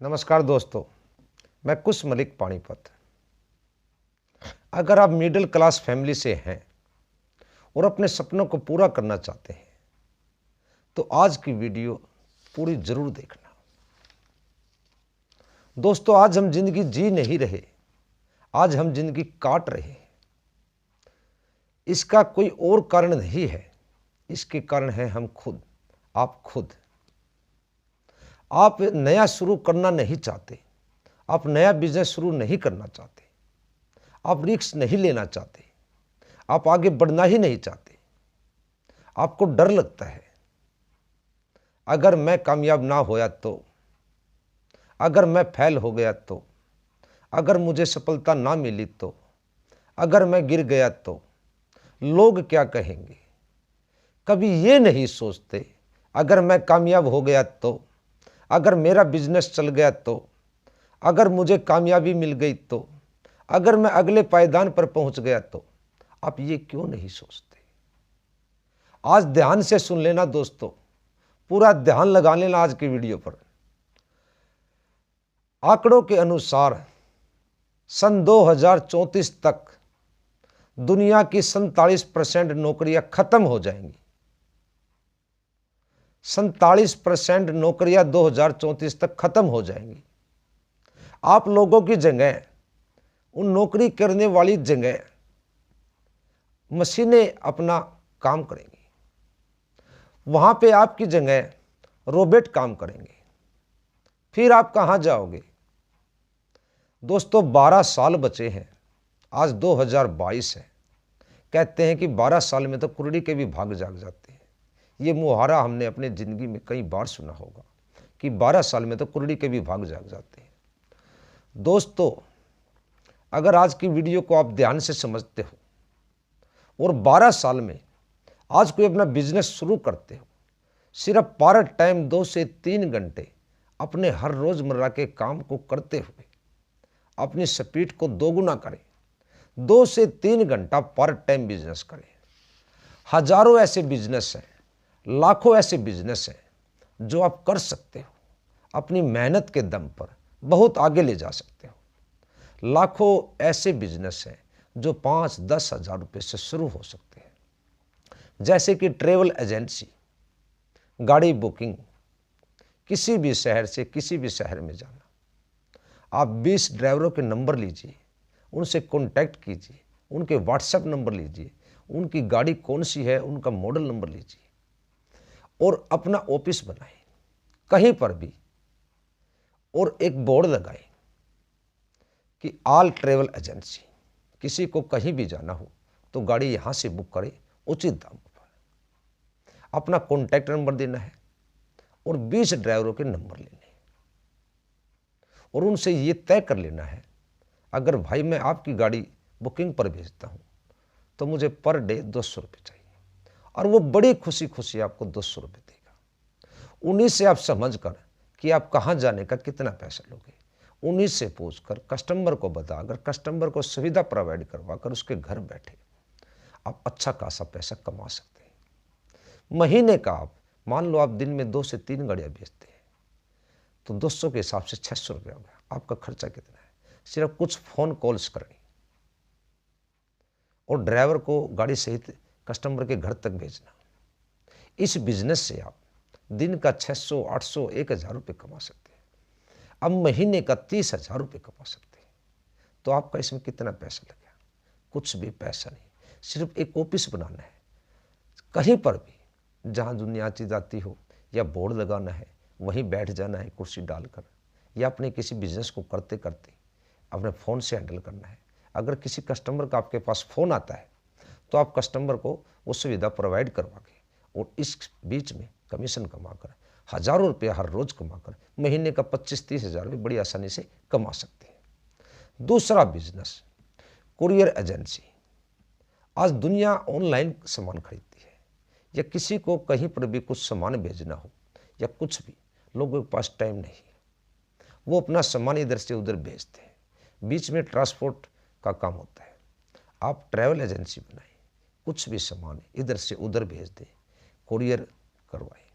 नमस्कार दोस्तों, मैं कुश मलिक पानीपत। अगर आप मिडिल क्लास फैमिली से हैं और अपने सपनों को पूरा करना चाहते हैं तो आज की वीडियो पूरी जरूर देखना। दोस्तों, आज हम जिंदगी जी नहीं रहे, आज हम जिंदगी काट रहे हैं। इसका कोई और कारण नहीं है, इसके कारण है हम खुद, आप खुद। आप नया शुरू करना नहीं चाहते, आप नया बिजनेस शुरू नहीं करना चाहते, आप रिस्क नहीं लेना चाहते, आप आगे बढ़ना ही नहीं चाहते। आपको डर लगता है, अगर मैं कामयाब ना होया तो, अगर मैं फेल हो गया तो, अगर मुझे सफलता ना मिली तो, अगर मैं गिर गया तो लोग क्या कहेंगे। कभी ये नहीं सोचते अगर मैं कामयाब हो गया तो, अगर मेरा बिजनेस चल गया तो, अगर मुझे कामयाबी मिल गई तो, अगर मैं अगले पायदान पर पहुंच गया तो। आप ये क्यों नहीं सोचते? आज ध्यान से सुन लेना दोस्तों, पूरा ध्यान लगा लेना आज की वीडियो पर। आंकड़ों के अनुसार सन 2034 तक दुनिया की 47% नौकरियां खत्म हो जाएंगी। 47% नौकरियां 2034 तक खत्म हो जाएंगी। आप लोगों की जगह, उन नौकरी करने वाली जगह मशीनें अपना काम करेंगी। वहां पे आपकी जगह रोबोट काम करेंगे। फिर आप कहां जाओगे? दोस्तों, 12 साल बचे हैं, आज 2022 है। कहते हैं कि 12 साल में तो कुर्री के भी भाग जाग जाते हैं। ये मुहावरा हमने अपनी ज़िंदगी में कई बार सुना होगा कि 12 साल में तो कुर्री के भी भाग जाग जाते हैं। दोस्तों, अगर आज की वीडियो को आप ध्यान से समझते हो और 12 साल में आज कोई अपना बिजनेस शुरू करते हो, सिर्फ पार्ट टाइम 2 से 3 घंटे अपने हर रोज़मर्रा के काम को करते हुए अपनी स्पीड को दोगुना करें। 2 से 3 घंटा पार्ट टाइम बिजनेस करें। हजारों ऐसे बिजनेस हैं, लाखों ऐसे बिजनेस हैं जो आप कर सकते हो। अपनी मेहनत के दम पर बहुत आगे ले जा सकते हो। लाखों ऐसे बिजनेस हैं जो 5-10 हज़ार रुपये से शुरू हो सकते हैं, जैसे कि ट्रेवल एजेंसी, गाड़ी बुकिंग, किसी भी शहर से किसी भी शहर में जाना। आप 20 ड्राइवरों के नंबर लीजिए, उनसे कांटेक्ट कीजिए, उनके व्हाट्सएप नंबर लीजिए, उनकी गाड़ी कौन सी है उनका मॉडल नंबर लीजिए और अपना ऑफिस बनाएं कहीं पर भी, और एक बोर्ड लगाएं कि ऑल ट्रेवल एजेंसी। किसी को कहीं भी जाना हो तो गाड़ी यहाँ से बुक करें उचित दाम पर। अपना कॉन्टैक्ट नंबर देना है और 20 ड्राइवरों के नंबर लेने हैं और उनसे ये तय कर लेना है, अगर भाई मैं आपकी गाड़ी बुकिंग पर भेजता हूँ तो मुझे पर डे 200 रुपये चाहिए, और वो बड़ी खुशी खुशी आपको 200 रुपये देगा। उन्हीं से आप समझ कर कि आप कहाँ जाने का कितना पैसा लोगे, उन्हीं से पूछकर कस्टमर को बताकर, कस्टमर को सुविधा प्रोवाइड करवाकर उसके घर बैठे आप अच्छा खासा पैसा कमा सकते हैं। महीने का आप मान लो आप दिन में 2 से 3 गाड़ियाँ बेचते हैं तो 200 के हिसाब से 600 रुपये हो गया। आपका खर्चा कितना है? सिर्फ कुछ फ़ोन कॉल्स करनी और ड्राइवर को गाड़ी सहित कस्टमर के घर तक भेजना। इस बिजनेस से आप दिन का 600, 800, 1000 रुपये कमा सकते हैं। अब महीने का 30,000 रुपये कमा सकते हैं। तो आपका इसमें कितना पैसा लगेगा? कुछ भी पैसा नहीं, सिर्फ एक ऑफिस बनाना है कहीं पर भी जहाँ दुनिया आती जाती हो, या बोर्ड लगाना है, वहीं बैठ जाना है कुर्सी डालकर, या अपने किसी बिजनेस को करते करते अपने फ़ोन से हैंडल करना है। अगर किसी कस्टमर का आपके पास फ़ोन आता है तो आप कस्टमर को वो सुविधा प्रोवाइड करवा के और इस बीच में कमीशन कमाकर हज़ारों रुपये हर रोज़ कमाकर महीने का 25-30 हज़ार रुपये बड़ी आसानी से कमा सकते हैं। दूसरा बिजनेस, कुरियर एजेंसी। आज दुनिया ऑनलाइन सामान खरीदती है, या किसी को कहीं पर भी कुछ सामान भेजना हो या कुछ भी, लोगों के पास टाइम नहीं है, वो अपना सामान इधर से उधर भेजते हैं, बीच में ट्रांसपोर्ट का काम होता है। आप ट्रैवल एजेंसी बनाएं, कुछ भी सामान इधर से उधर भेज दें, कुरियर करवाएं।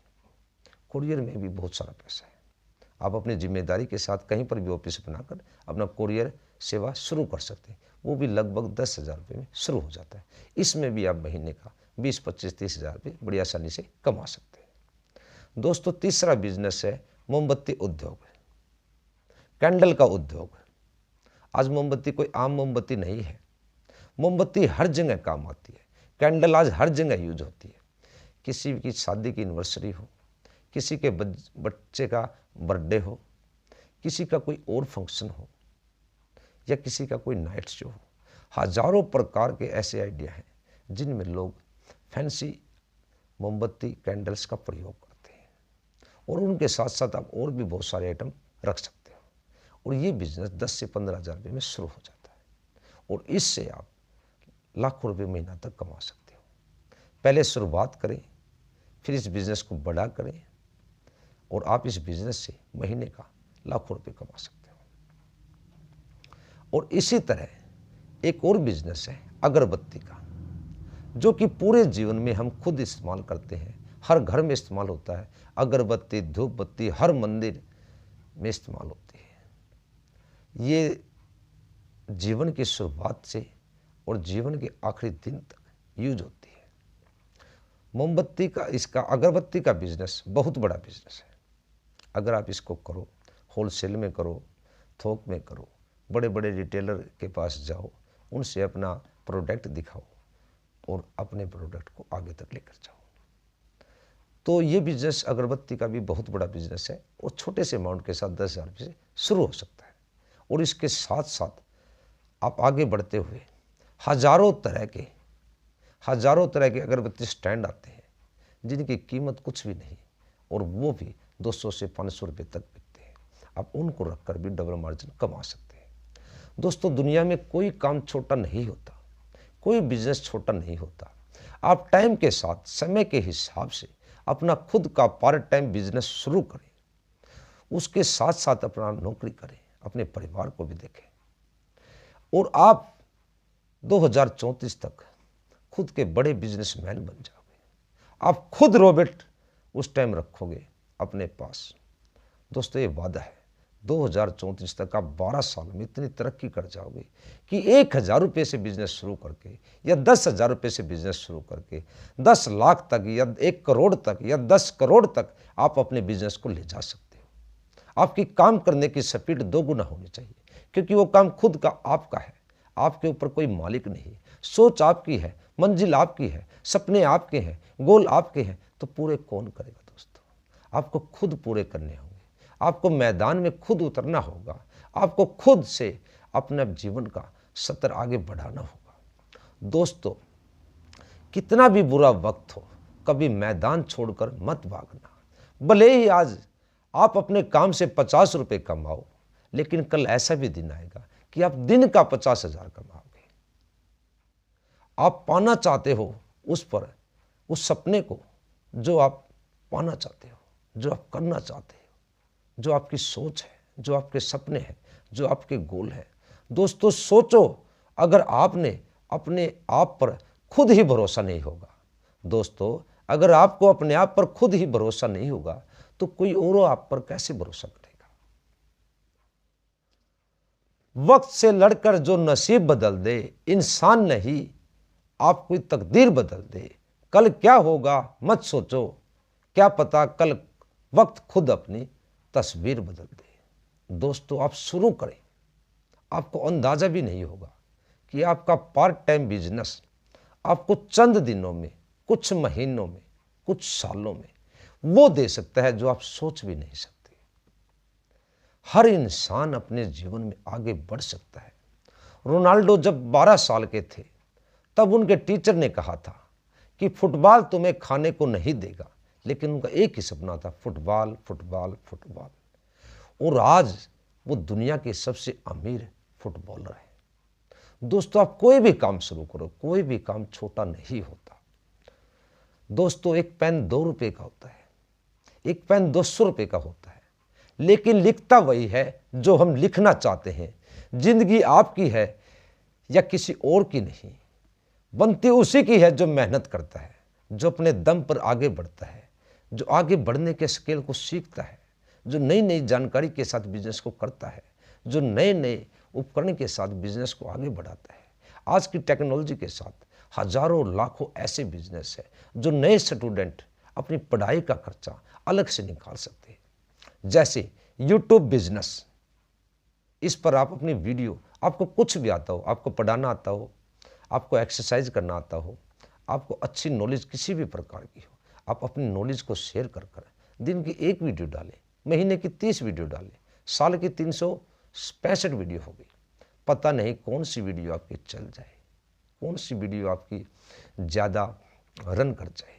कुरियर में भी बहुत सारा पैसा है। आप अपनी जिम्मेदारी के साथ कहीं पर भी ऑफिस बनाकर अपना कुरियर सेवा शुरू कर सकते हैं। वो भी लगभग 10,000 रुपये में शुरू हो जाता है। इसमें भी आप महीने का 20, 25, 30,000 रुपये बड़ी आसानी से कमा सकते हैं। दोस्तों, तीसरा बिजनेस है मोमबत्ती उद्योग, कैंडल का उद्योग। आज मोमबत्ती कोई आम मोमबत्ती नहीं है, मोमबत्ती हर जगह काम आती है। कैंडल आज हर जगह यूज होती है। किसी की शादी की एनिवर्सरी हो, किसी के बच्चे का बर्थडे हो, किसी का कोई और फंक्शन हो, या किसी का कोई नाइट शो हो, हजारों प्रकार के ऐसे आइडिया हैं जिनमें लोग फैंसी मोमबत्ती कैंडल्स का प्रयोग करते हैं। और उनके साथ साथ आप और भी बहुत सारे आइटम रख सकते हो। और ये बिजनेस 10 से 15,000 रुपये में शुरू हो जाता है और इससे आप लाखों रुपये महीना तक कमा सकते हो। पहले शुरुआत करें, फिर इस बिज़नेस को बड़ा करें और आप इस बिज़नेस से महीने का लाखों रुपये कमा सकते हो। और इसी तरह एक और बिज़नेस है अगरबत्ती का, जो कि पूरे जीवन में हम खुद इस्तेमाल करते हैं। हर घर में इस्तेमाल होता है। अगरबत्ती, धूप बत्ती हर मंदिर में इस्तेमाल होती है। ये जीवन की शुरुआत से और जीवन के आखिरी दिन तक यूज होती है। मोमबत्ती का, इसका अगरबत्ती का बिजनेस बहुत बड़ा बिजनेस है। अगर आप इसको करो, होलसेल में करो, थोक में करो, बड़े बड़े रिटेलर के पास जाओ, उनसे अपना प्रोडक्ट दिखाओ और अपने प्रोडक्ट को आगे तक लेकर जाओ, तो ये बिजनेस अगरबत्ती का भी बहुत बड़ा बिजनेस है और छोटे से अमाउंट के साथ 10,000 रुपये से शुरू हो सकता है। और इसके साथ साथ आप आगे बढ़ते हुए हजारों तरह के अगरबत्ती स्टैंड आते हैं जिनकी कीमत कुछ भी नहीं और वो भी 200 से 500 रुपये तक बिकते हैं। आप उनको रखकर भी डबल मार्जिन कमा सकते हैं। दोस्तों, दुनिया में कोई काम छोटा नहीं होता, कोई बिजनेस छोटा नहीं होता। आप टाइम के साथ, समय के हिसाब से अपना खुद का पार्ट टाइम बिजनेस शुरू करें, उसके साथ साथ अपना नौकरी करें, अपने परिवार को भी देखें और आप 2034 तक खुद के बड़े बिजनेसमैन बन जाओगे। आप खुद रॉबर्ट उस टाइम रखोगे अपने पास। दोस्तों, ये वादा है 2034 तक आप 12 साल में इतनी तरक्की कर जाओगे कि 1,000 रुपये से बिजनेस शुरू करके या 10,000 रुपये से बिजनेस शुरू करके 10 लाख तक या 1 करोड़ तक या 10 करोड़ तक आप अपने बिजनेस को ले जा सकते हो। आपकी काम करने की स्पीड 2 गुना होनी चाहिए, क्योंकि वो काम खुद का आपका है, आपके ऊपर कोई मालिक नहीं। सोच आपकी है, मंजिल आपकी है, सपने आपके हैं, गोल आपके हैं, तो पूरे कौन करेगा? दोस्तों, आपको खुद पूरे करने होंगे, आपको मैदान में खुद उतरना होगा, आपको खुद से अपने जीवन का सतर आगे बढ़ाना होगा। दोस्तों, कितना भी बुरा वक्त हो, कभी मैदान छोड़कर मत भागना। भले ही आज आप अपने काम से 50 रुपये कमाओ, लेकिन कल ऐसा भी दिन आएगा कि आप दिन का 50,000 कमाओगे। आप पाना चाहते हो उस सपने को जो आप पाना चाहते हो, जो आप करना चाहते हो, जो आपकी सोच है, जो आपके सपने हैं, जो आपके गोल है। दोस्तों, सोचो, अगर आपने अपने आप पर खुद ही भरोसा नहीं होगा, दोस्तों अगर आपको अपने आप पर खुद ही भरोसा नहीं होगा तो कोई और आप पर कैसे भरोसा करेगा? वक्त से लड़कर जो नसीब बदल दे, इंसान नहीं आप कोई तकदीर बदल दे। कल क्या होगा मत सोचो, क्या पता कल वक्त खुद अपनी तस्वीर बदल दे। दोस्तों, आप शुरू करें, आपको अंदाजा भी नहीं होगा कि आपका पार्ट टाइम बिजनेस आपको चंद दिनों में, कुछ महीनों में, कुछ सालों में वो दे सकता है जो आप सोच भी नहीं सकते। हर इंसान अपने जीवन में आगे बढ़ सकता है। रोनाल्डो जब 12 साल के थे तब उनके टीचर ने कहा था कि फुटबॉल तुम्हें खाने को नहीं देगा, लेकिन उनका एक ही सपना था, फुटबॉल फुटबॉल फुटबॉल। और आज वो दुनिया के सबसे अमीर फुटबॉलर है। दोस्तों, आप कोई भी काम शुरू करो, कोई भी काम छोटा नहीं होता। दोस्तों, एक पेन 2 रुपये का होता है, एक पेन 200 रुपये का होता है, लेकिन लिखता वही है जो हम लिखना चाहते हैं। जिंदगी आपकी है या किसी और की नहीं, बनती उसी की है जो मेहनत करता है, जो अपने दम पर आगे बढ़ता है, जो आगे बढ़ने के स्किल को सीखता है, जो नई नई जानकारी के साथ बिजनेस को करता है, जो नए नए उपकरण के साथ बिजनेस को आगे बढ़ाता है। आज की टेक्नोलॉजी के साथ हजारों लाखों ऐसे बिजनेस है जो नए स्टूडेंट अपनी पढ़ाई का खर्चा अलग से निकाल सकते हैं। जैसे यूट्यूब बिजनेस, इस पर आप अपनी वीडियो, आपको कुछ भी आता हो, आपको पढ़ाना आता हो, आपको एक्सरसाइज करना आता हो, आपको अच्छी नॉलेज किसी भी प्रकार की हो, आप अपनी नॉलेज को शेयर कर दिन की 1 वीडियो डालें, महीने की 30 वीडियो डालें, साल की 365 वीडियो होगी। पता नहीं कौन सी वीडियो आपकी चल जाए, कौन सी वीडियो आपकी ज़्यादा रन कर जाए,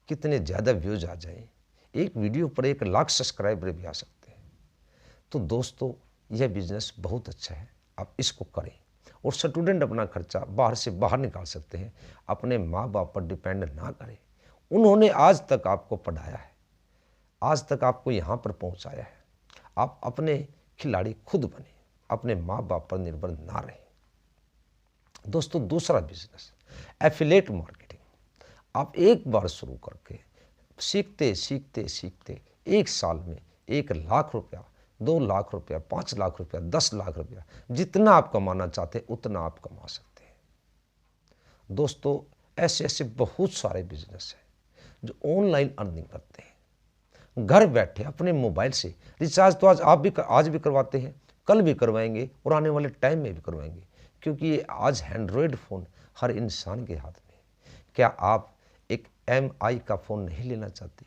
कितने ज़्यादा व्यूज आ जाए। एक वीडियो पर 1 लाख सब्सक्राइबर भी आ सकते हैं। तो दोस्तों, यह बिजनेस बहुत अच्छा है, आप इसको करें। और स्टूडेंट अपना खर्चा बाहर से बाहर निकाल सकते हैं, अपने माँ बाप पर डिपेंड ना करें। उन्होंने आज तक आपको पढ़ाया है, आज तक आपको यहाँ पर पहुँचाया है। आप अपने खिलाड़ी खुद बने, अपने माँ बाप पर निर्भर ना रहें। दोस्तों, दूसरा बिजनेस एफिलिएट मार्केटिंग। आप एक बार शुरू करके सीखते सीखते सीखते 1 साल में 1 लाख रुपया, 2 लाख रुपया, 5 लाख रुपया, 10 लाख रुपया, जितना आप कमाना चाहते हैं उतना आप कमा सकते हैं। दोस्तों, ऐसे ऐसे बहुत सारे बिजनेस हैं जो ऑनलाइन अर्निंग करते हैं। घर बैठे अपने मोबाइल से रिचार्ज तो आज भी करवाते हैं, कल भी करवाएंगे और आने वाले टाइम में भी करवाएंगे, क्योंकि ये आज एंड्रॉयड फ़ोन हर इंसान के हाथ में है। क्या आप एक MI का फ़ोन नहीं लेना चाहते?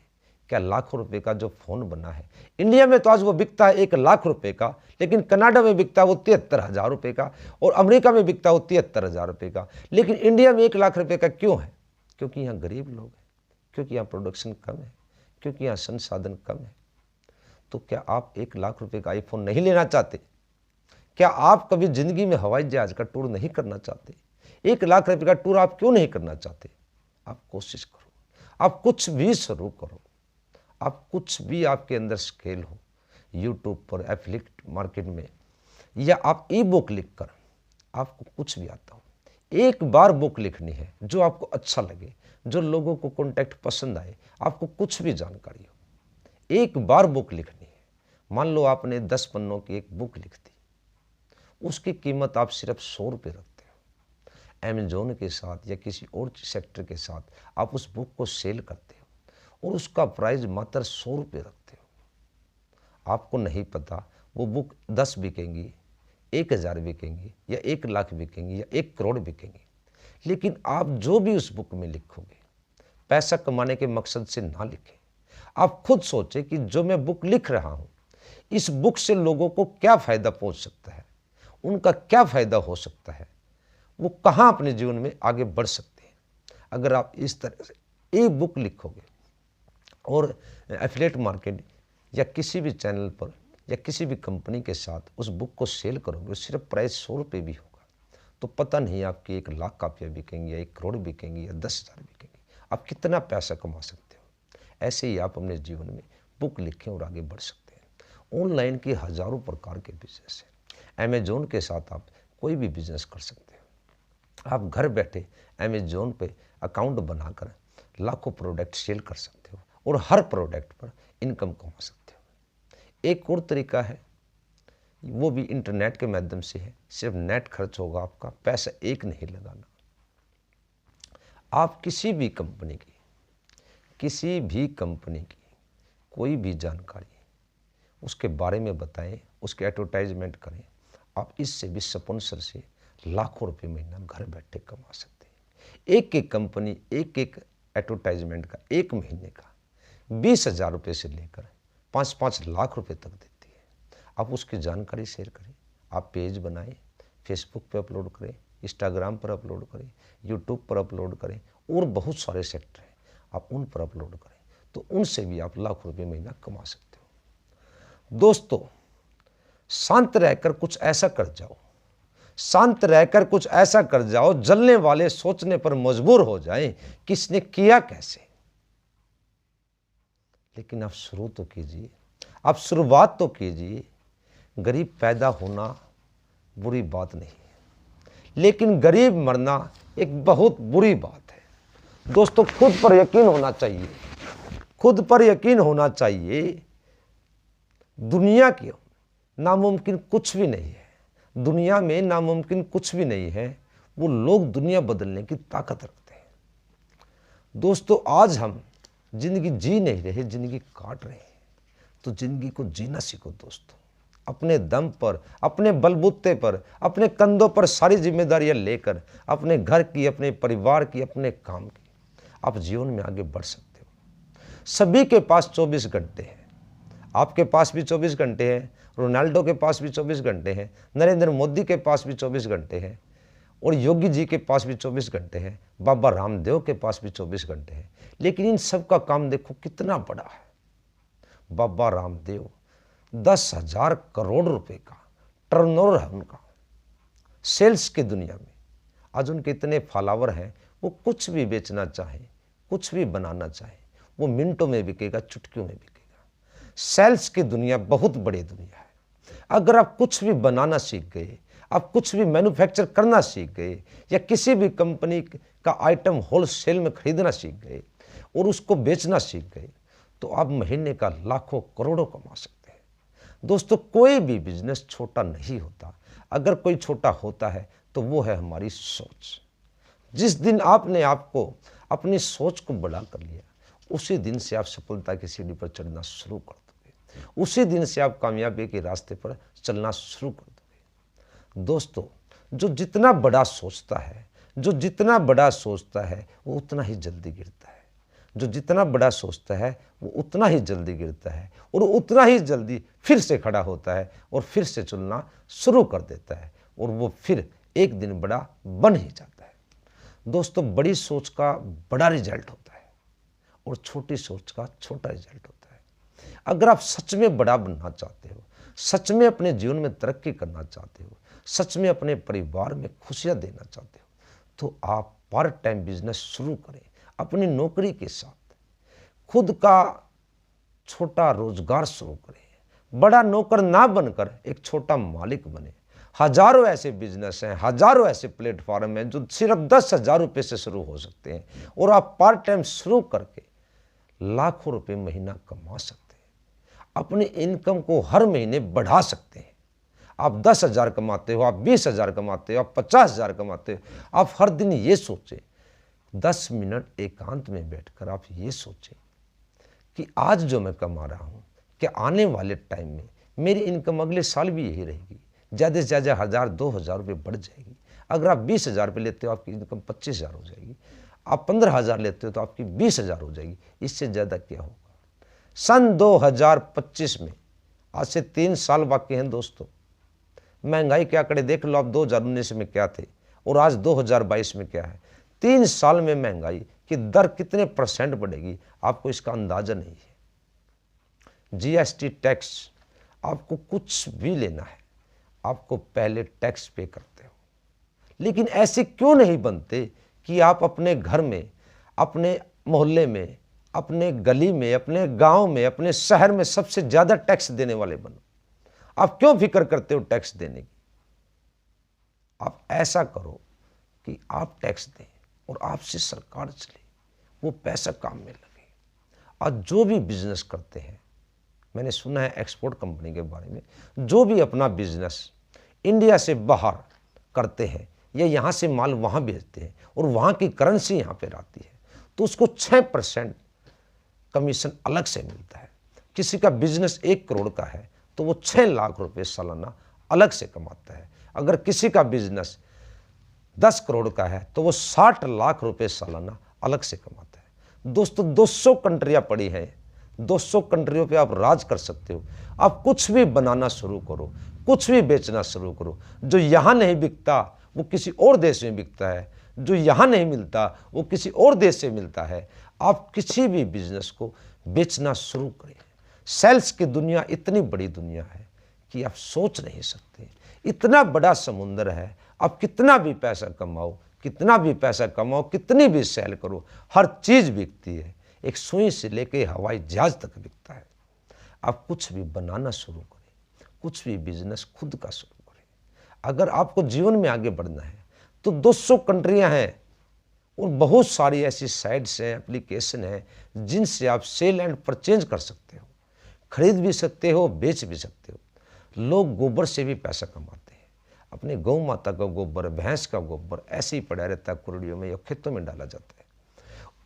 क्या लाखों रुपए का जो फ़ोन बना है, इंडिया में तो आज वो बिकता है 1 लाख रुपए का, लेकिन कनाडा में बिकता है वो 73,000 रुपये का, और अमेरिका में बिकता है वो 73,000 रुपये का। लेकिन इंडिया में 1 लाख रुपये का क्यों है? क्योंकि यहाँ गरीब लोग हैं, क्योंकि यहाँ प्रोडक्शन कम है, क्योंकि यहाँ संसाधन कम है। तो क्या आप 1 लाख रुपये का आईफोन नहीं लेना चाहते? क्या आप कभी जिंदगी में हवाई जहाज का टूर नहीं करना चाहते? 1 लाख रुपये का टूर आप क्यों नहीं करना चाहते? आप कोशिश करो, आप कुछ भी शुरू करो, आप कुछ भी आपके अंदर स्किल हो, यूट्यूब पर एफिलिएट मार्केट में, या आप ई-बुक लिख कर, आपको कुछ भी आता हो, एक बार बुक लिखनी है जो आपको अच्छा लगे, जो लोगों को कॉन्टैक्ट पसंद आए, आपको कुछ भी जानकारी हो, एक बार बुक लिखनी है। मान लो आपने 10 पन्नों की एक बुक लिख दी, उसकी कीमत आप सिर्फ 100 रुपये रखते हो। अमेज़न के साथ या किसी और सेक्टर के साथ आप उस बुक को सेल करते हो और उसका प्राइस मात्र 100 रुपये रखते हो। आपको नहीं पता वो बुक 10 बिकेंगी, 1000 बिकेंगी, या 1 लाख बिकेंगी, या 1 करोड़ बिकेंगी, लेकिन आप जो भी उस बुक में लिखोगे पैसा कमाने के मकसद से ना लिखें। आप खुद सोचें कि जो मैं बुक लिख रहा हूँ, इस बुक से लोगों को क्या फ़ायदा पहुँच सकता है, उनका क्या फ़ायदा हो सकता है, वो कहाँ अपने जीवन में आगे बढ़ सकते हैं। अगर आप इस तरह से एक बुक लिखोगे और एफिलिएट मार्केट या किसी भी चैनल पर या किसी भी कंपनी के साथ उस बुक को सेल करोगे, सिर्फ प्राइस 100 रुपये भी होगा, तो पता नहीं आपकी 1 लाख कापियाँ बिकेंगी, या 1 करोड़ बिकेंगी, या 10,000 बिकेंगी। आप कितना पैसा कमा सकते हो। ऐसे ही आप अपने जीवन में बुक लिखें और आगे बढ़ सकते हैं। ऑनलाइन के हज़ारों प्रकार के बिजनेस हैं। अमेज़न के साथ आप कोई भी बिजनेस कर सकते हो। आप घर बैठे अमेज़न पे अकाउंट बनाकर लाखों प्रोडक्ट सेल कर सकते हो और हर प्रोडक्ट पर इनकम कमा सकते हो। एक और तरीका है, वो भी इंटरनेट के माध्यम से है। सिर्फ नेट खर्च होगा आपका, पैसा एक नहीं लगाना। आप किसी भी कंपनी की कोई भी जानकारी उसके बारे में बताएं, उसके एडवर्टाइजमेंट करें। आप इससे भी स्पॉन्सर से लाखों रुपए महीना घर बैठे कमा सकते हैं। एक एक कंपनी एक एडवर्टाइजमेंट का 1 महीने का 20,000 रुपये से लेकर 5-5 लाख रुपए तक देती है। आप उसकी जानकारी शेयर करें, आप पेज बनाएं, फेसबुक पर अपलोड करें, इंस्टाग्राम पर अपलोड करें, यूट्यूब पर अपलोड करें, और बहुत सारे सेक्टर हैं, आप उन पर अपलोड करें, तो उनसे भी आप लाखों रुपये महीना कमा सकते हो। दोस्तों, शांत रहकर कुछ ऐसा कर जाओ, शांत रहकर कुछ ऐसा कर जाओ, जलने वाले सोचने पर मजबूर हो जाएं कि इसने किया कैसे। लेकिन आप शुरू तो कीजिए, आप शुरुआत तो कीजिए। गरीब पैदा होना बुरी बात नहीं है, लेकिन गरीब मरना एक बहुत बुरी बात है। दोस्तों, खुद पर यकीन होना चाहिए, खुद पर यकीन होना चाहिए। दुनिया की नामुमकिन कुछ भी नहीं है, दुनिया में नामुमकिन कुछ भी नहीं है। वो लोग दुनिया बदलने की ताकत रखते हैं। दोस्तों, आज हम जिंदगी जी नहीं रहे, जिंदगी काट रहे हैं। तो जिंदगी को जीना सीखो दोस्तों, अपने दम पर, अपने बलबूते पर, अपने कंधों पर सारी जिम्मेदारियां लेकर, अपने घर की, अपने परिवार की, अपने काम की, आप जीवन में आगे बढ़ सकते हो। सभी के पास 24 घंटे हैं, आपके पास भी 24 घंटे हैं, रोनाल्डो के पास भी 24 घंटे हैं, नरेंद्र मोदी के पास भी 24 घंटे हैं, और योगी जी के पास भी 24 घंटे हैं, बाबा रामदेव के पास भी 24 घंटे हैं। लेकिन इन सब का काम देखो कितना बड़ा है। बाबा रामदेव 10,000 करोड़ रुपए का टर्नओवर है उनका सेल्स की दुनिया में। आज उनके इतने फॉलोवर हैं, वो कुछ भी बेचना चाहे, कुछ भी बनाना चाहे, वो मिनटों में बिकेगा, चुटकियों में बिकेगा। सेल्स की दुनिया बहुत बड़ी दुनिया है। अगर आप कुछ भी बनाना सीख गए, आप कुछ भी मैन्युफैक्चर करना सीख गए, या किसी भी कंपनी का आइटम होलसेल में खरीदना सीख गए और उसको बेचना सीख गए, तो आप महीने का लाखों करोड़ों कमा सकते हैं। दोस्तों, कोई भी बिजनेस छोटा नहीं होता। अगर कोई छोटा होता है तो वो है हमारी सोच। जिस दिन आपने आपको अपनी सोच को बड़ा कर लिया, उसी दिन से आप सफलता की सीढ़ी पर चढ़ना शुरू कर दोगे, उसी दिन से आप कामयाबी के रास्ते पर चलना शुरू कर दोगे। दोस्तों, जो जितना बड़ा सोचता है, जो जितना बड़ा सोचता है, वो उतना ही जल्दी गिरता है। जो जितना बड़ा सोचता है, वो उतना ही जल्दी गिरता है, और उतना ही जल्दी फिर से खड़ा होता है और फिर से चलना शुरू कर देता है, और वो फिर एक दिन बड़ा बन ही जाता है। दोस्तों, बड़ी सोच का बड़ा रिजल्ट होता है और छोटी सोच का छोटा रिजल्ट होता है। अगर आप सच में बड़ा बनना चाहते हो, सच में अपने जीवन में तरक्की करना चाहते हो, सच में अपने परिवार में खुशियां देना चाहते हो, तो आप पार्ट टाइम बिजनेस शुरू करें। अपनी नौकरी के साथ खुद का छोटा रोजगार शुरू करें। बड़ा नौकर ना बनकर एक छोटा मालिक बने। हजारों ऐसे बिजनेस हैं, हजारों ऐसे प्लेटफॉर्म हैं जो सिर्फ 10,000 रुपये से शुरू हो सकते हैं, और आप पार्ट टाइम शुरू करके लाखों रुपए महीना कमा सकते हैं। अपनी इनकम को हर महीने बढ़ा सकते हैं। आप 10,000 कमाते हो, आप 20,000 कमाते हो, आप 50,000 कमाते हो, आप हर दिन ये सोचें, 10 मिनट एकांत में बैठकर आप ये सोचें कि आज जो मैं कमा रहा हूँ, क्या आने वाले टाइम में मेरी इनकम अगले साल भी यही रहेगी? ज़्यादा से ज़्यादा 1,000-2,000 रुपये बढ़ जाएगी। अगर आप 20,000 रुपये लेते हो, आपकी इनकम 25,000 हो जाएगी। आप 15,000 लेते हो तो आपकी 20,000 हो जाएगी। इससे ज़्यादा क्या होगा? सन 2025 में, आज से 3 साल बाकी हैं दोस्तों, महंगाई के आंकड़े देख लो आप। 2019 में क्या थे और आज 2022 में क्या है। 3 साल में महंगाई की दर कितने % बढ़ेगी, आपको इसका अंदाजा नहीं है। जीएसटी टैक्स, आपको कुछ भी लेना है, आपको पहले टैक्स पे करते हो। लेकिन ऐसे क्यों नहीं बनते कि आप अपने घर में, अपने मोहल्ले में, अपने गली में, अपने गांव में, अपने शहर में सबसे ज़्यादा टैक्स देने वाले बनो? आप क्यों फिक्र करते हो टैक्स देने की? आप ऐसा करो कि आप टैक्स दें और आपसे सरकार चले, वो पैसा काम में लगे। आज जो भी बिजनेस करते हैं, मैंने सुना है एक्सपोर्ट कंपनी के बारे में, जो भी अपना बिजनेस इंडिया से बाहर करते हैं या यहाँ से माल वहाँ भेजते हैं और वहाँ की करेंसी यहाँ पर आती है, तो उसको 6% कमीशन अलग से मिलता है। किसी का बिजनेस 1 करोड़ का है तो वो 6 लाख रुपए सालाना अलग से कमाता है। अगर किसी का बिजनेस 10 करोड़ का है तो वो 60 लाख रुपए सालाना अलग से कमाता है। दोस्तों, 200 कंट्रियाँ पड़ी हैं, 200 कंट्रियों पे आप राज कर सकते हो। आप कुछ भी बनाना शुरू करो, कुछ भी बेचना शुरू करो। जो यहाँ नहीं बिकता वो किसी और देश में बिकता है, जो यहाँ नहीं मिलता वो किसी और देश से मिलता है। आप किसी भी बिजनेस को बेचना शुरू करें। सेल्स की दुनिया इतनी बड़ी दुनिया है कि आप सोच नहीं सकते। इतना बड़ा समुंदर है, आप कितना भी पैसा कमाओ, कितना भी पैसा कमाओ, कितनी भी सेल करो, हर चीज़ बिकती है। एक सुई से लेके हवाई जहाज तक बिकता है। आप कुछ भी बनाना शुरू करें, कुछ भी बिजनेस खुद का शुरू करें। अगर आपको जीवन में आगे बढ़ना है तो 200 कंट्रियां हैं और बहुत सारी ऐसी साइट्स हैं, एप्लीकेशन हैं जिनसे आप सेल एंड परचेज कर सकते हो। खरीद भी सकते हो, बेच भी सकते हो। लोग गोबर से भी पैसा कमाते हैं। अपने गौ माता का गोबर, भैंस का गोबर ऐसे ही पड़ा रहता है कुरड़ियों में या खेतों में डाला जाता है।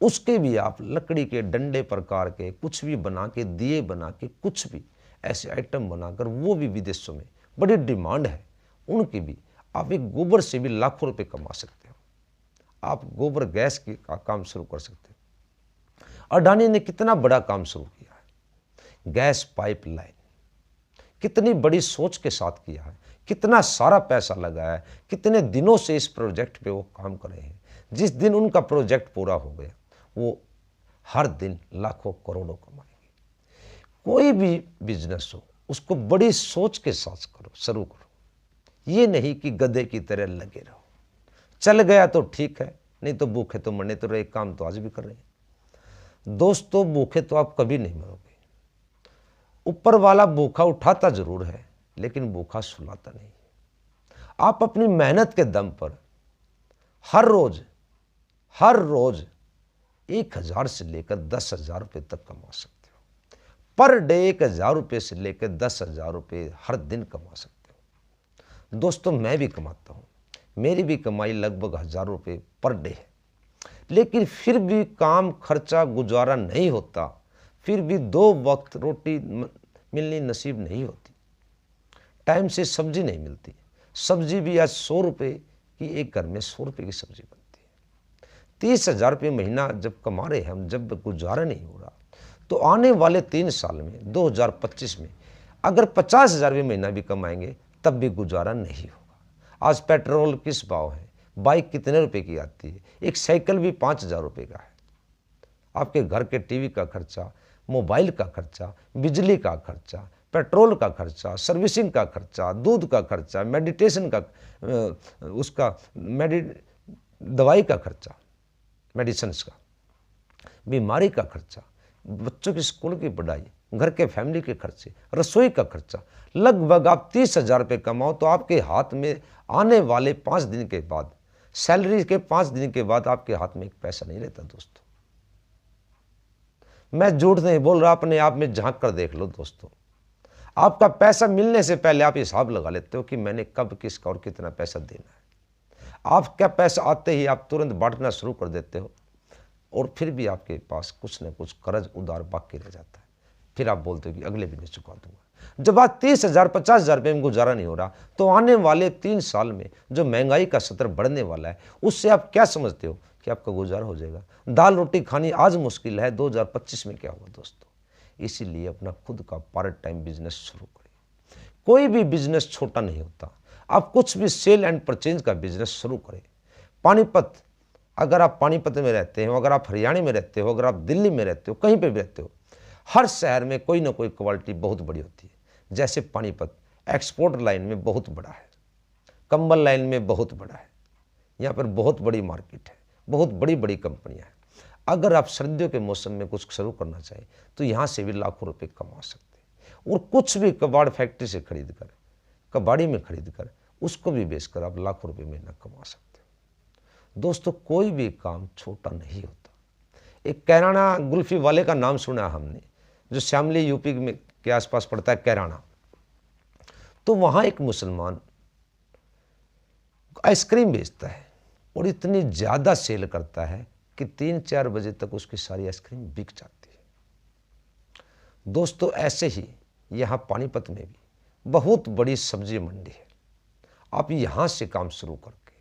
उसके भी आप लकड़ी के डंडे प्रकार के कुछ भी बना के, दिए बना के, कुछ भी ऐसे आइटम बनाकर, वो भी विदेशों में बड़ी डिमांड है उनकी भी। आप एक गोबर से भी लाखों रुपए कमा सकते हो। आप गोबर गैस का काम शुरू कर सकते हो। अडानी ने कितना बड़ा काम शुरू किया है, गैस पाइपलाइन, कितनी बड़ी सोच के साथ किया है, कितना सारा पैसा लगाया है, कितने दिनों से इस प्रोजेक्ट पे वो काम कर रहे हैं। जिस दिन उनका प्रोजेक्ट पूरा हो गया, वो हर दिन लाखों करोड़ों कमाएंगे। कोई भी बिजनेस हो, उसको बड़ी सोच के साथ करो, शुरू करो। ये नहीं कि गधे की तरह लगे रहो। चल गया तो ठीक है, नहीं तो भूखे तो मरने तो रहे, काम तो आज भी कर रहे हैं। दोस्तों, भूखे तो आप कभी नहीं मरोगे। ऊपर वाला भूखा उठाता जरूर है, लेकिन भूखा सुलाता नहीं। आप अपनी मेहनत के दम पर हर रोज 1,000 से लेकर 10,000 रुपये तक कमा सकते हो। पर डे 1,000 रुपये से लेकर 10,000 रुपये हर दिन कमा सकते हो। दोस्तों, मैं भी कमाता हूँ, मेरी भी कमाई लगभग 1,000 रुपये पर डे है, लेकिन फिर भी काम खर्चा गुजारा नहीं होता। फिर भी 2 वक्त रोटी मिलनी नसीब नहीं होती, टाइम से सब्जी नहीं मिलती। सब्जी भी आज 100 रुपये की, एक घर में 100 रुपये की सब्जी बनती है। 30,000 रुपये महीना जब कमा रहे हैं हम, जब गुजारा नहीं हो रहा, तो आने वाले 3 साल में 2025 में अगर 50,000 रुपये महीना भी कमाएंगे तब भी गुजारा नहीं होगा। आज पेट्रोल किस भाव है, बाइक कितने रुपए की आती है, एक साइकिल भी 5,000 रुपये का है। आपके घर के टीवी का खर्चा, मोबाइल का खर्चा, बिजली का खर्चा, पेट्रोल का खर्चा, सर्विसिंग का खर्चा, दूध का खर्चा, मेडिटेशन का उसका दवाई का खर्चा, मेडिसिन्स का, बीमारी का खर्चा, बच्चों की स्कूल की पढ़ाई, घर के फैमिली के खर्चे, रसोई का खर्चा। लगभग आप 30,000 रुपये कमाओ तो आपके हाथ में आने वाले 5 दिन के बाद, सैलरी के 5 दिन के बाद आपके हाथ में एक पैसा नहीं रहता। दोस्तों, मैं झूठ नहीं बोल रहा, अपने आप में झांक कर देख लो। दोस्तों, आपका पैसा मिलने से पहले आप हिसाब लगा लेते हो कि मैंने कब, किसका और कितना पैसा देना है। आपका पैसा आते ही आप तुरंत बांटना शुरू कर देते हो, और फिर भी आपके पास कुछ न कुछ कर्ज उधार बाकी रह जाता है। फिर आप बोलते हो कि अगले महीने चुका दूंगा। जब आज 30,000 50,000 रुपये में गुजारा नहीं हो रहा, तो आने वाले 3 साल में जो महंगाई का स्तर बढ़ने वाला है, उससे आप क्या समझते हो कि आपका गुजारा हो जाएगा? दाल रोटी खानी आज मुश्किल है, 2025 में क्या होगा? दोस्तों, इसीलिए अपना खुद का पार्ट टाइम बिजनेस शुरू करें। कोई भी बिजनेस छोटा नहीं होता। आप कुछ भी सेल एंड परचेज का बिजनेस शुरू करें। पानीपत, अगर आप पानीपत में रहते हो, अगर आप हरियाणा में रहते हो, अगर आप दिल्ली में रहते हो, कहीं पे भी रहते हो, हर शहर में कोई ना कोई क्वालिटी बहुत बड़ी होती है। जैसे पानीपत एक्सपोर्ट लाइन में बहुत बड़ा है, कंबल लाइन में बहुत बड़ा है, यहाँ पर बहुत बड़ी मार्केट है, बहुत बड़ी बड़ी कंपनियाँ हैं। अगर आप सर्दियों के मौसम में कुछ शुरू करना चाहें तो यहाँ से भी लाखों रुपए कमा सकते हैं। और कुछ भी कबाड़ फैक्ट्री से खरीद कर, कबाड़ी में खरीद कर, उसको भी बेचकर आप लाखों रुपए महीना कमा सकते हो। दोस्तों, कोई भी काम छोटा नहीं होता। एक कैराना गुल्फी वाले का नाम सुना हमने, जो शामली यूपी में के आसपास पड़ता है, कैराना। तो वहाँ एक मुसलमान आइसक्रीम बेचता है और इतनी ज़्यादा सेल करता है कि 3-4 बजे तक उसकी सारी आइसक्रीम बिक जाती है। दोस्तों, ऐसे ही यहाँ पानीपत में भी बहुत बड़ी सब्जी मंडी है। आप यहाँ से काम शुरू करके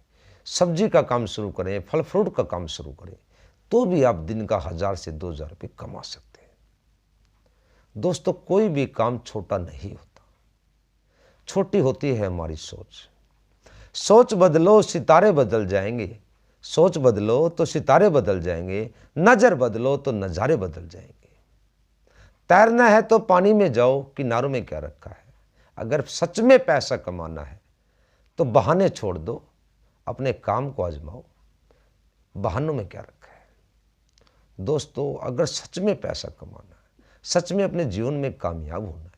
सब्जी का काम शुरू करें, फल फ्रूट का काम शुरू करें, तो भी आप दिन का 1,000 से 2,000 रुपये कमा सकते हैं। दोस्तों, कोई भी काम छोटा नहीं होता, छोटी होती है हमारी सोच। सोच बदलो, सितारे बदल जाएंगे। सोच बदलो तो सितारे बदल जाएंगे, नजर बदलो तो नज़ारे बदल जाएंगे। तैरना है तो पानी में जाओ, किनारों में क्या रखा है। अगर सच में पैसा कमाना है तो बहाने छोड़ दो, अपने काम को आजमाओ। बहानों में क्या रखा है। दोस्तों, अगर सच में पैसा कमाना है, सच में अपने जीवन में कामयाब होना है,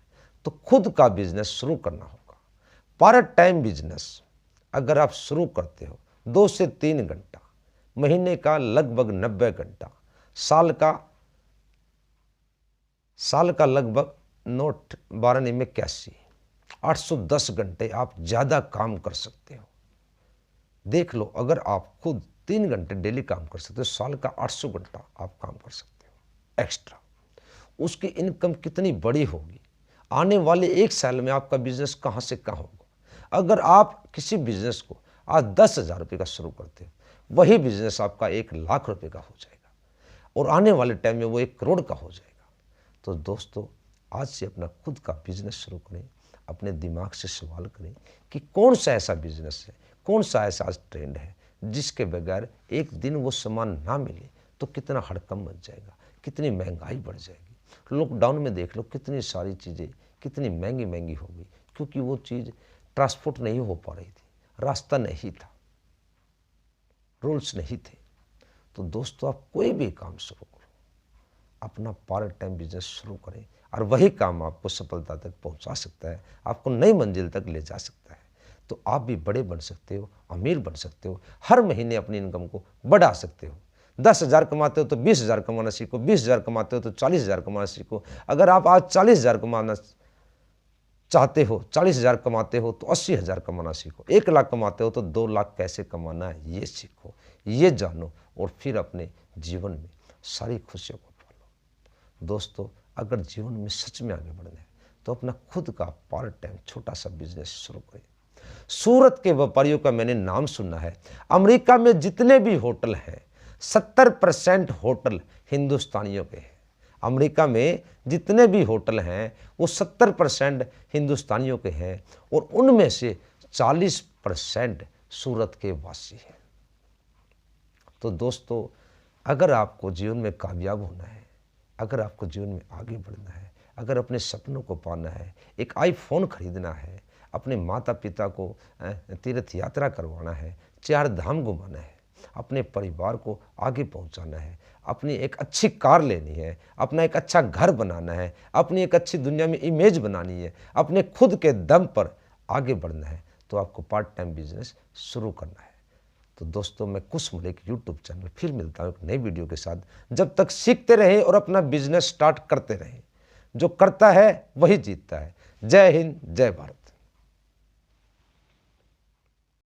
तो खुद का बिजनेस शुरू करना होगा। पार्ट टाइम बिजनेस अगर आप शुरू करते हो 2 से 3 घंटा, महीने का लगभग 90 घंटा, साल का लगभग नोट 12 810 घंटे आप ज़्यादा काम कर सकते हो। देख लो, अगर आप खुद 3 घंटे डेली काम कर सकते हो, साल का 800 घंटा आप काम कर सकते हो एक्स्ट्रा। उसकी इनकम कितनी बड़ी होगी। आने वाले 1 साल में आपका बिजनेस कहाँ से कहाँ होगा। अगर आप किसी बिजनेस को आज 10,000 रुपये का शुरू करते हो, वही बिजनेस आपका 1 लाख रुपये का हो जाएगा और आने वाले टाइम में वो 1 करोड़ का हो जाएगा। तो दोस्तों, आज से अपना खुद का बिजनेस शुरू करें। अपने दिमाग से सवाल करें कि कौन सा ऐसा बिजनेस है, कौन सा ऐसा आज ट्रेंड है जिसके बगैर एक दिन वो सामान ना मिले तो कितना हड़कंप मच जाएगा, कितनी महंगाई बढ़ जाएगी। लॉकडाउन में देख लो, कितनी सारी चीज़ें कितनी महंगी महंगी हो गई, क्योंकि वो चीज़ ट्रांसपोर्ट नहीं हो पा रही थी, रास्ता नहीं था, रूल्स नहीं थे। तो दोस्तों, आप कोई भी काम शुरू करो, अपना पार्ट टाइम बिजनेस शुरू करें और वही काम आपको सफलता तक पहुंचा सकता है, आपको नई मंजिल तक ले जा सकता है। तो आप भी बड़े बन सकते हो, अमीर बन सकते हो, हर महीने अपनी इनकम को बढ़ा सकते हो। 10,000 कमाते हो तो 20,000 कमाना सीखो, 20,000 कमाते हो तो 40,000 कमाना सीखो। अगर आप आज 40,000 कमाना चाहते हो, 40,000 कमाते हो तो 80,000 कमाना सीखो। 1 लाख कमाते हो तो 2 लाख कैसे कमाना है ये सीखो, ये जानो और फिर अपने जीवन में सारी खुशियों को पालो। दोस्तों, अगर जीवन में सच में आगे बढ़ना है तो अपना खुद का पार्ट टाइम छोटा सा बिजनेस शुरू करें। सूरत के व्यापारियों का मैंने नाम सुना है। अमेरिका में जितने भी होटल हैं 70% होटल हिंदुस्तानियों के हैं। अमेरिका में जितने भी होटल हैं वो 70% हिंदुस्तानियों के हैं और उनमें से 40% सूरत के वासी हैं। तो दोस्तों, अगर आपको जीवन में कामयाब होना है, अगर आपको जीवन में आगे बढ़ना है, अगर अपने सपनों को पाना है, एक आईफोन खरीदना है, अपने माता पिता को तीर्थ यात्रा करवाना है, 4 धाम घुमाना है, अपने परिवार को आगे पहुंचाना है, अपनी एक अच्छी कार लेनी है, अपना एक अच्छा घर बनाना है, अपनी एक अच्छी दुनिया में इमेज बनानी है, अपने खुद के दम पर आगे बढ़ना है, तो आपको पार्ट टाइम बिजनेस शुरू करना है। तो दोस्तों, मैं कुश मलिक यूट्यूब चैनल फिर मिलता हूँ एक नई वीडियो के साथ। जब तक सीखते रहें और अपना बिजनेस स्टार्ट करते रहें। जो करता है वही जीतता है। जय हिंद, जय भारत।